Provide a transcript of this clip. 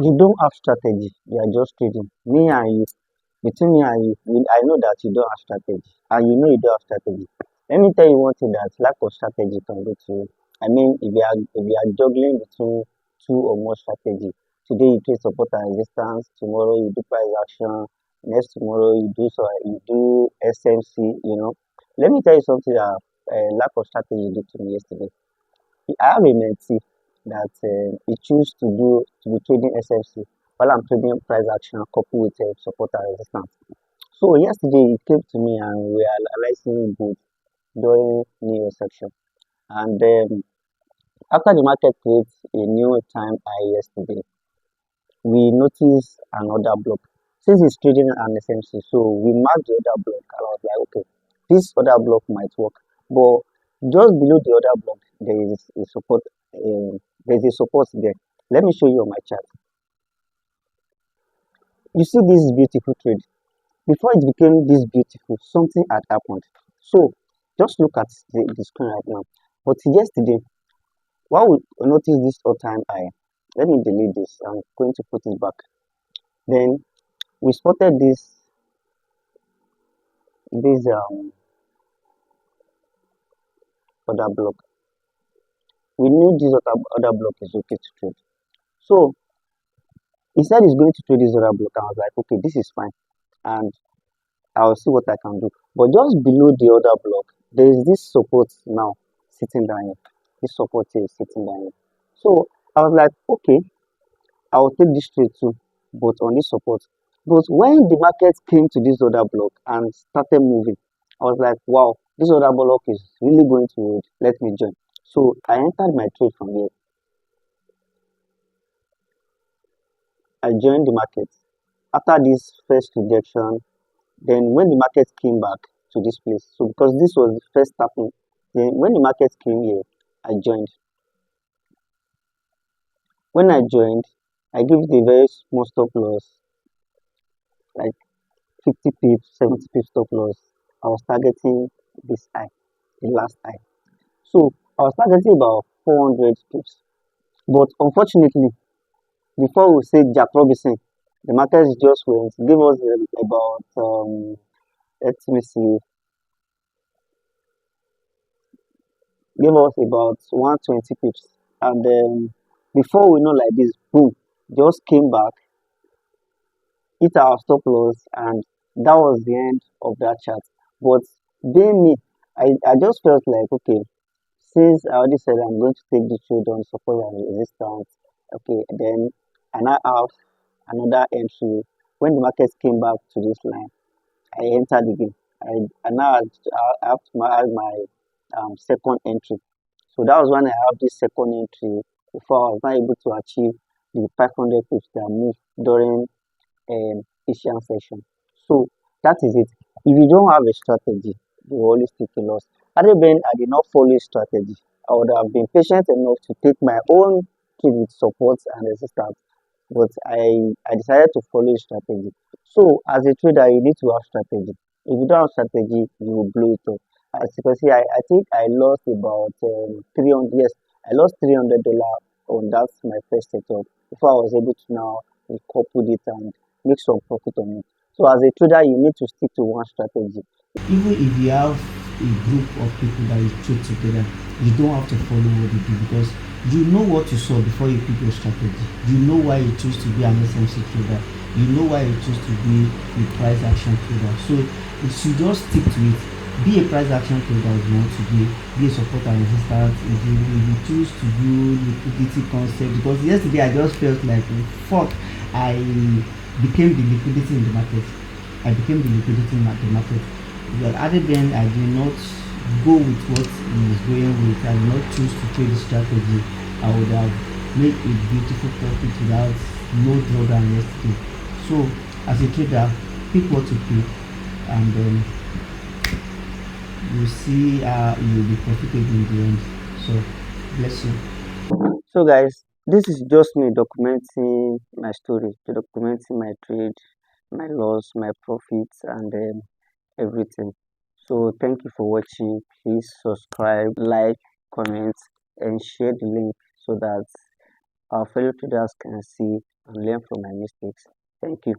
You don't have strategy. You are just trading. Me and you, between me and you, I know that you don't have strategy, and you know you don't have strategy. Let me tell you one thing that lack of strategy can do to you. I mean, if you are juggling between two or more strategy, today you trade support and resistance, tomorrow you do price action, next tomorrow you do SMC. Let me tell you something that lack of strategy did to me yesterday. I have a mentee that he choose to be trading SFC while I'm trading price action coupled with support and resistance. So yesterday he came to me and we are analyzing good during New Year section. And after the market creates a new time high yesterday, we noticed another block. Since it's trading an SMC, so we marked the other block and I was like, okay, this other block might work. But just below the other block, there's a support there. Let me show you on my chart. You see this beautiful trade. Before it became this beautiful, something had happened. So just look at the screen right now. But yesterday, while we noticed this all-time high, let me delete this. I'm going to put it back. Then we spotted this other block. We knew this other block is okay to trade. So he said he's going to trade this other block. I was like, okay, this is fine. And I'll see what I can do. But just below the other block, there is this support now sitting down here. This support here is sitting down here. So I was like, okay, I will take this trade too, but on this support. But when the market came to this other block and started moving, I was like, wow, this other block is really going to let me join. So I entered my trade from here. I joined the market. After this first rejection, then when the market came back to this place, so because this was the first tapping, then when the market came here, I joined. When I joined, I gave it a very small stop loss, like 50 pips, 70 pips stop loss. I was targeting this high, the last high. So I was targeting about 400 pips. But unfortunately, before we say Jack Robinson, the market just went, gave us about, let me see, gave us about 120 pips. And then before we know like this, boom, just came back, hit our stop loss, and that was the end of that chart. But being me, I just felt like, okay, since I already said I'm going to take the trade on support and resistance, okay, then I now have another entry. When the market came back to this line, I entered again. I now I have to add my second entry. So that was when I have this second entry before I was not able to achieve the 500 pips that moved during Asian session. So that is it. If you don't have a strategy, you will always take a loss. Other than I did not follow a strategy, I would have been patient enough to take my own trade with supports and resistance. But I decided to follow a strategy. So as a trader, you need to have strategy. If you don't have strategy, you will blow it up. As you can see, I think I lost about 300. Yes, I lost $300 on that my first setup before I was able to now recouple it and make some profit on it. So as a trader, you need to stick to one strategy. Even if you have a group of people that you trade together, you don't have to follow what they do because you know what you saw before you pick your strategy. You know why you choose to be an SMC trader. You know why you choose to be a price action trader. So you should just stick to it. Be a price action trader if you want to be a support and resistance. If you choose to do liquidity concept, because yesterday I just felt like fuck, I became the liquidity in the market. I became the liquidity in the market. But other than I did not go with what he is going with, I did not choose to trade the strategy, I would have made a beautiful profit without no drawdown yesterday. So as a trader, pick what to pick and then you see you'll be profitable in the end. So bless you. So guys, this is just me documenting my story, documenting my trade, my loss, my profits, and everything. So thank you for watching. Please subscribe, like, comment, and share the link so that our fellow traders can see and learn from my mistakes. Thank you.